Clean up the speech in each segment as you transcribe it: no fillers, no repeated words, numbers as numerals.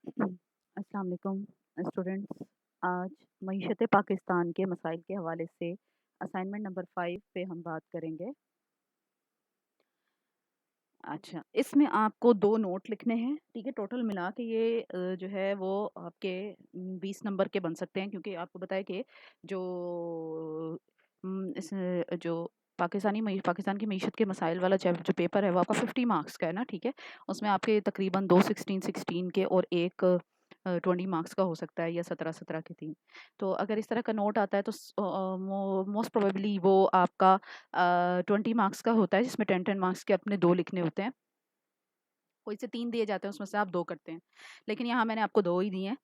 अस्सलाम वालेकुम स्टूडेंट्स। आज मईशत पाकिस्तान के मसाइल के हवाले से असाइनमेंट नंबर 5 पे हम बात करेंगे। अच्छा, इसमें आपको 2 नोट लिखने हैं, ठीक है? टोटल मिला के ये जो है वो आपके 20 नंबर के बन सकते हैं, क्योंकि आपको पता है कि जो इस जो पाकिस्तान की मईशत के मसाइल वाला जो पेपर है वो आपका 50 मार्क्स का है ना, ठीक है? उसमें आपके तकरीबन 2 16 के और एक 20 मार्क्स का हो सकता है, या 17 के 3। तो अगर इस तरह का नोट आता है तो मोस्ट प्रोबेबली वो आपका 20 मार्क्स का होता है, जिसमें 10 मार्क्स के अपने 2 लिखने होते हैं। कोई से 3 दिए जाते हैं, उसमें से आप 2 करते हैं, लेकिन यहाँ मैंने आपको 2 ही दिए हैं।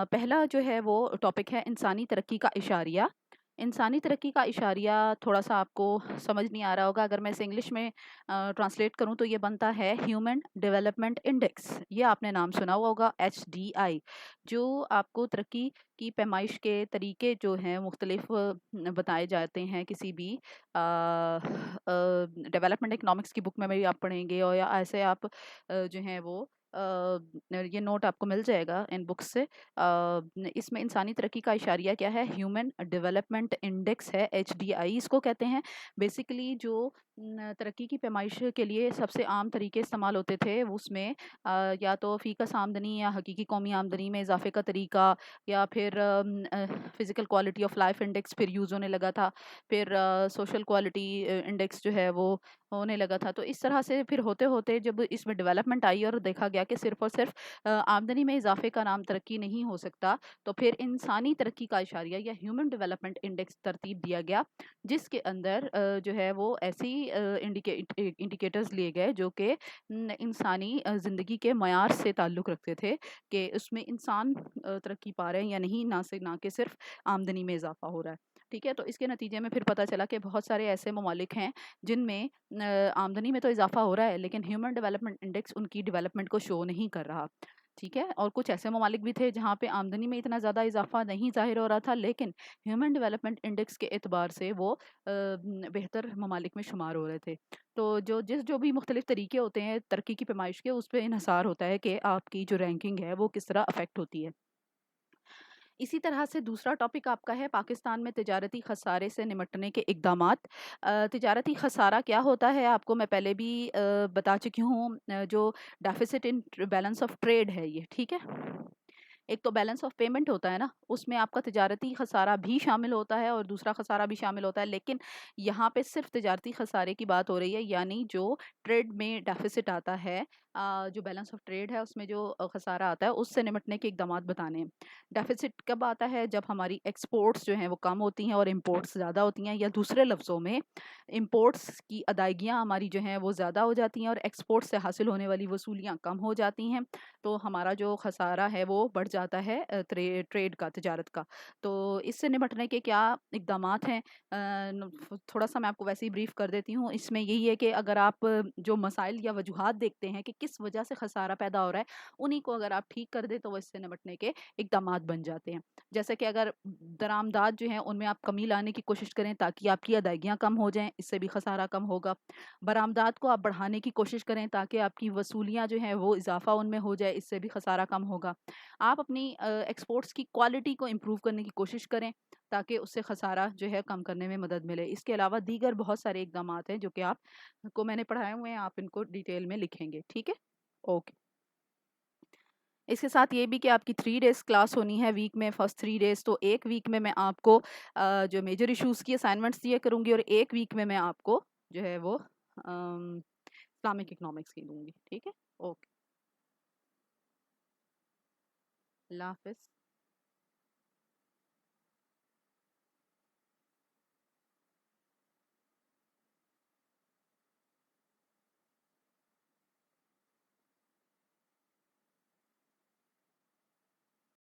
पहला जो है वो टॉपिक है इंसानी तरक्की का इशारिया। इंसानी तरक्की का इशारिया थोड़ा-सा आपको समझ नहीं आ रहा होगा, अगर मैं इसे इंग्लिश में ट्रांसलेट करूँ तो ये बनता है ह्यूमन डेवलपमेंट इंडेक्स। ये आपने नाम सुना हुआ होगा, HDI, जो आपको तरक्की की पैमाइश के तरीके जो हैं मुख्तलिफ बताए जाते हैं किसी भी डेवलपमेंट इकोनॉमिक्स की बुक में भी आप पढ़ेंगे, और या ऐसे आप जो हैं वो ये नोट आपको मिल जाएगा इन बुक्स से। इसमें इंसानी तरक्की का इशारिया क्या है? ह्यूमन डेवलपमेंट इंडेक्स है, HDI इसको कहते हैं। बेसिकली जो तरक्की की पैमाइश के लिए सबसे आम तरीके इस्तेमाल होते थे, उसमें या तो फ़ीकस आमदनी या हकीकी कौमी आमदनी में इजाफे का तरीका, या फिर physical quality of life index फिर यूज़ होने लगा था। फिर सोशल क्वालिटी इंडेक्स जो है वो होने लगा था। तो इस तरह से फिर होते-होते जब इसमें डेवलपमेंट आई और देखा गया कि सिर्फ़ और सिर्फ़ आमदनी में इज़ाफ़े का नाम तरक्की नहीं हो सकता, तो फिर इंसानी तरक्की का इशारिया या ह्यूमन डेवलपमेंट इंडेक्स तरतीब दिया गया, जिसके अंदर जो है वो ऐसी इंडिकेटर्स लिए गए जो कि इंसानी ज़िंदगी के मयार से ताल्लुक़ रखते थे, कि उसमें इंसान तरक्की पा रहे हैं या नहीं, ना कि सिर्फ़ आमदनी में इज़ाफ़ा हो रहा है। ठीक है? तो इसके नतीजे में फिर पता चला कि बहुत सारे ऐसे ममालिक हैं जिनमें आमदनी में तो इज़ाफ़ा हो रहा है, लेकिन ह्यूमन डेवलपमेंट इंडेक्स उनकी डेवलपमेंट को शो नहीं कर रहा। ठीक है? और कुछ ऐसे ममालिक भी थे जहाँ पे आमदनी में इतना ज़्यादा इज़ाफ़ा नहीं ज़ाहिर हो रहा था, लेकिन ह्यूमन डेवलपमेंट इंडेक्स के एतबार से वो बेहतर ममालिक में शुमार हो रहे थे। तो जो भी मुख्तलिफ तरीके होते हैं तरक्की की पैमाइश के, उस पे इन्हसार होता है कि आपकी जो रैंकिंग है वो किस तरह अफ़ेक्ट होती है। इसी तरह से दूसरा टॉपिक आपका है पाकिस्तान में तिजारती खसारे से निमटने के इक़दामात। तिजारती खसारा क्या होता है आपको मैं पहले भी बता चुकी हूँ। जो deficit in balance of trade है ये, ठीक है? एक तो बैलेंस ऑफ पेमेंट होता है ना, उसमें आपका तिजारती खसारा भी शामिल होता है और दूसरा खसारा भी शामिल होता है, लेकिन यहाँ पे सिर्फ तिजारती खसारे की बात हो रही है, यानी जो ट्रेड में डेफिसिट आता है, जो बैलेंस ऑफ ट्रेड है उसमें जो खसारा आता है, उससे निपटने के इकदाम बताने हैं। डेफिसिट कब आता है? जब हमारी एक्सपोर्ट्स जो हैं वो कम होती हैं और इम्पोर्ट्स ज़्यादा होती हैं, या दूसरे लफ्ज़ों में इम्पोर्ट्स की अदायगियाँ हमारी जो हैं वो ज़्यादा हो जाती हैं और एक्सपोर्ट से हासिल होने वाली वसूलियाँ कम हो जाती हैं, तो हमारा जो खसारा है वो बढ़ जाता है ट्रेड का, तिजारत का। तो इससे निपटने के क्या इक़दामात हैं? थोड़ा-सा मैं आपको वैसे ही ब्रीफ़ कर देती हूँ। इसमें यही है कि अगर आप जो मसाइल या वजूहात देखते हैं कि किस वजह से खसारा पैदा हो रहा है, उन्हीं को अगर आप ठीक कर दें तो वो इससे निपटने के इक़दामात बन जाते हैं। जैसे कि अगर दरामदात जो हैं उनमें आप कमी लाने की कोशिश करें ताकि आपकी अदायगियाँ कम हो जाएँ, इससे भी खसारा कम होगा। बरामदात को आप बढ़ाने की कोशिश करें ताकि आपकी वसूलियाँ जो हैं वो इज़ाफ़ा उनमें हो जाए, इससे भी खसारा कम होगा। आप अपनी एक्सपोर्ट्स की क्वालिटी को इम्प्रूव करने की कोशिश करें ताकि उससे खसारा जो है कम करने में मदद मिले। इसके अलावा दीगर बहुत सारे इक़दामात हैं जो कि आप को मैंने पढ़ाए हुए हैं, आप इनको डिटेल में लिखेंगे, ठीक है? ओके। इसके साथ ये भी कि आपकी 3 डेज़ क्लास होनी है वीक में, फर्स्ट 3 डेज़, तो 1 वीक में मैं आपको जो मेजर इश्यूज़ की असाइनमेंट्स दिया करूँगी, और 1 वीक में मैं आपको जो है वो इस्लामिक इकोनॉमिक्स की दूँगी, ठीक है? ओके, अल्लाह हाफ़िज़।